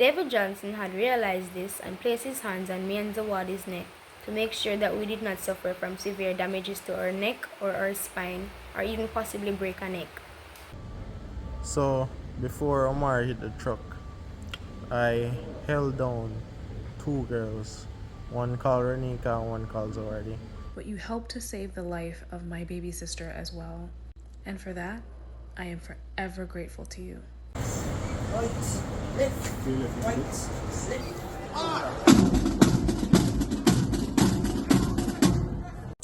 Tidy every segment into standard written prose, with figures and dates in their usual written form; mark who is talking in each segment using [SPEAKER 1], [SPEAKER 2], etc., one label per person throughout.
[SPEAKER 1] David Johnson had realized this and placed his hands on me and Zawadi's neck to make sure that we did not suffer from severe damages to our neck or our spine, or even possibly break a neck.
[SPEAKER 2] So, before Omar hit the truck, I held down two girls, one called Renika and one called Zawadi.
[SPEAKER 3] But you helped to save the life of my baby sister as well. And for that, I am forever grateful to you.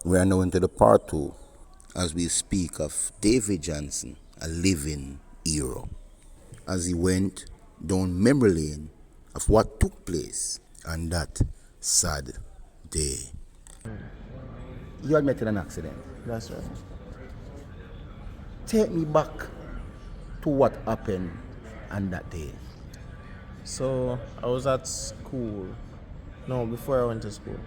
[SPEAKER 4] We are now into the part 2 as we speak of David Johnson, a living hero, as he went down memory lane of what took place on that sad day. You admitted an accident.
[SPEAKER 2] That's right.
[SPEAKER 4] Take me back to what happened on that day.
[SPEAKER 2] So, I was at school. No, before I went to school.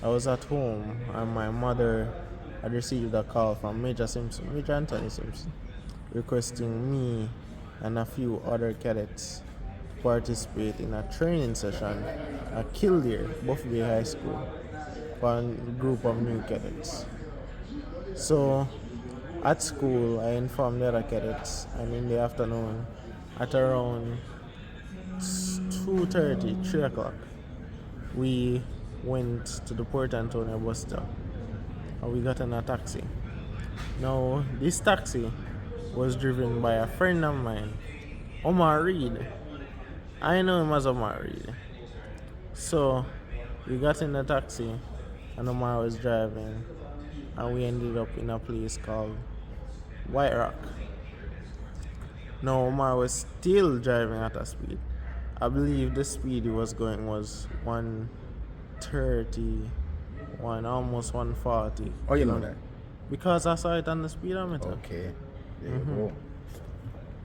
[SPEAKER 2] I was at home and my mother had received a call from Major Anthony Simpson, requesting me and a few other cadets to participate in a training session at Kildare, Buffalo High School, for a group of new cadets. So, at school, I informed the other cadets, and in the afternoon, at around 2:30, 3 o'clock, we went to the Port Antonio bus stop and we got in a taxi. Now, this taxi was driven by a friend of mine, Omar Reed. I know him as Omar Reed. So, we got in the taxi and Omar was driving and we ended up in a place called White Rock. Now, Omar was still driving at a speed. I believe the speed he was going was 130, almost 140.
[SPEAKER 4] Oh, you know that?
[SPEAKER 2] Because I saw it on the speedometer.
[SPEAKER 4] Okay, there you go.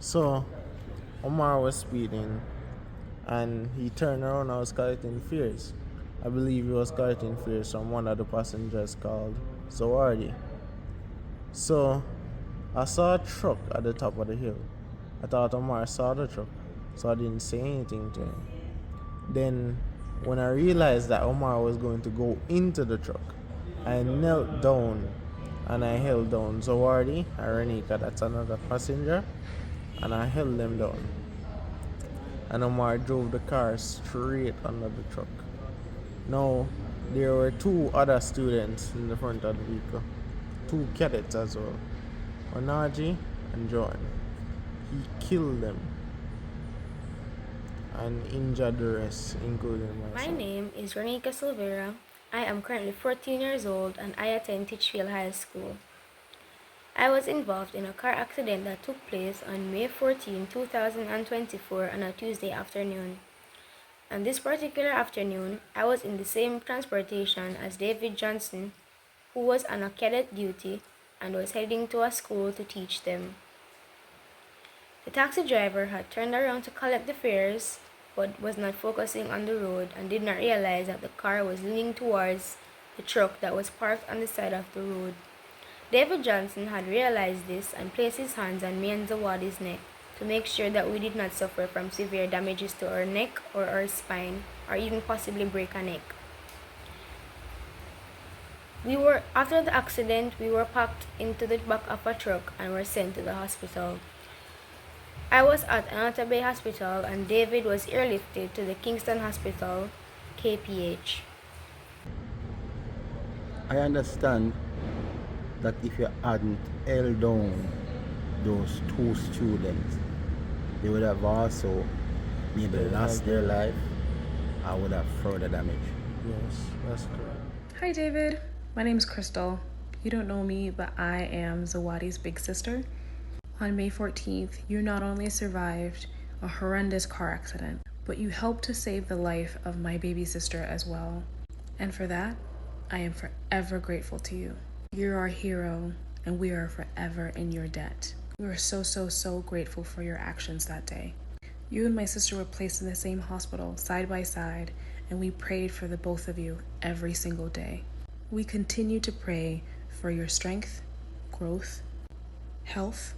[SPEAKER 2] So, Omar was speeding and he turned around and was collecting fares. I believe he was collecting fares from one of the passengers called Zawadi. So, I saw a truck at the top of the hill. I thought Omar saw the truck, so I didn't say anything to him. Then, when I realized that Omar was going to go into the truck, I knelt down and I held down Zawadi and Renika, that's another passenger, and I held them down. And Omar drove the car straight under the truck. Now, there were two other students in the front of the vehicle, two cadets as well, Onaji and John. He killed them and injured the rest, including myself.
[SPEAKER 1] My name is Renika Silvera. I am currently 14 years old and I attend Titchfield High School. I was involved in a car accident that took place on May 14, 2024 on a Tuesday afternoon. On this particular afternoon, I was in the same transportation as David Johnson, who was on a cadet duty and was heading to a school to teach them. The taxi driver had turned around to collect the fares, but was not focusing on the road and did not realize that the car was leaning towards the truck that was parked on the side of the road. David Johnson had realized this and placed his hands on me and Zawadi's neck to make sure that we did not suffer from severe damages to our neck or our spine, or even possibly break a neck. After the accident, we were packed into the back of a truck and were sent to the hospital. I was at Anata Bay Hospital and David was airlifted to the Kingston Hospital, KPH.
[SPEAKER 4] I understand that if you hadn't held down those two students, they would have also maybe lost their life or would have further damage.
[SPEAKER 2] Yes, that's correct.
[SPEAKER 3] Hi, David. My name's Crystal. You don't know me, but I am Zawadi's big sister. On May 14th, you not only survived a horrendous car accident, but you helped to save the life of my baby sister as well. And for that, I am forever grateful to you. You're our hero, and we are forever in your debt. We are so grateful for your actions that day. You and my sister were placed in the same hospital, side by side, and we prayed for the both of you every single day. We continue to pray for your strength, growth, health,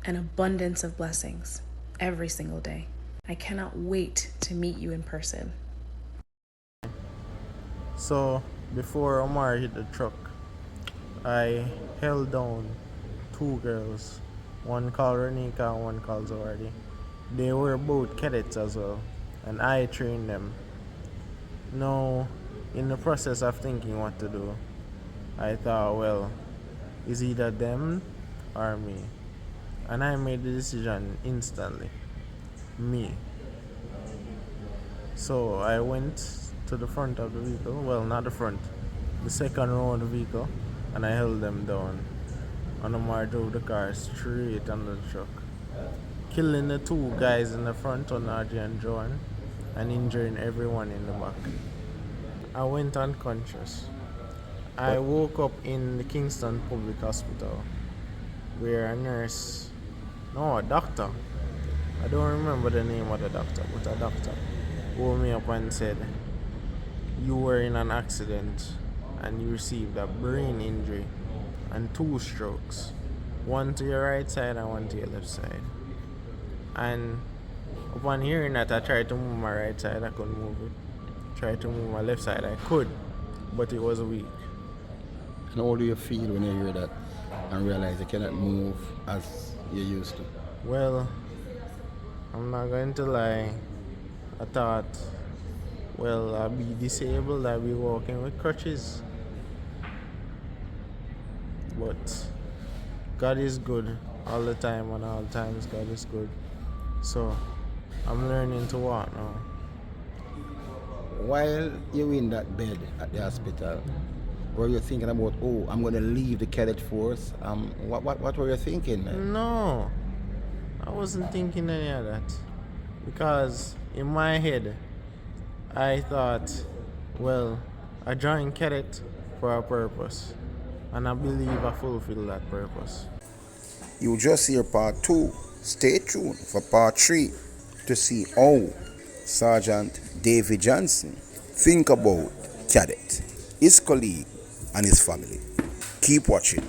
[SPEAKER 3] and abundance of blessings every single day. I cannot wait to meet you in person.
[SPEAKER 2] So, before Omar hit the truck, I held down two girls, one called Renika and one called Zawardi. They were both cadets as well, and I trained them. Now, in the process of thinking what to do, I thought, well, is either them or me? And I made the decision instantly, me. So I went to the front of the vehicle, well, not the front, the second row of the vehicle, and I held them down. And Omar drove the car straight under the truck, killing the two guys in the front, Onaji and Joan, and injuring everyone in the back. I went unconscious. I woke up in the Kingston Public Hospital where a nurse, no, a doctor, I don't remember the name of the doctor, but a doctor woke me up and said, you were in an accident and you received a brain injury and two strokes, one to your right side and one to your left side. And upon hearing that, I tried to move my right side, I couldn't move it. Tried to move my left side, I could, but it was weak.
[SPEAKER 4] And how do you feel when you hear that and realize you cannot move as you used to?
[SPEAKER 2] Well, I'm not going to lie. I thought, well, I'll be disabled, I'll be walking with crutches. But God is good all the time, and all times God is good. So I'm learning to walk now.
[SPEAKER 4] While you were in that bed at the hospital, were you thinking about, oh, I'm going to leave the cadet force? What were you thinking?
[SPEAKER 2] No, I wasn't thinking any of that. Because in my head, I thought, well, I joined cadet for a purpose. And I believe I fulfill that purpose.
[SPEAKER 4] You just hear part 2. Stay tuned for part 3 to see how Sergeant David Johnson think about Cadet, his colleague, and his family. Keep watching.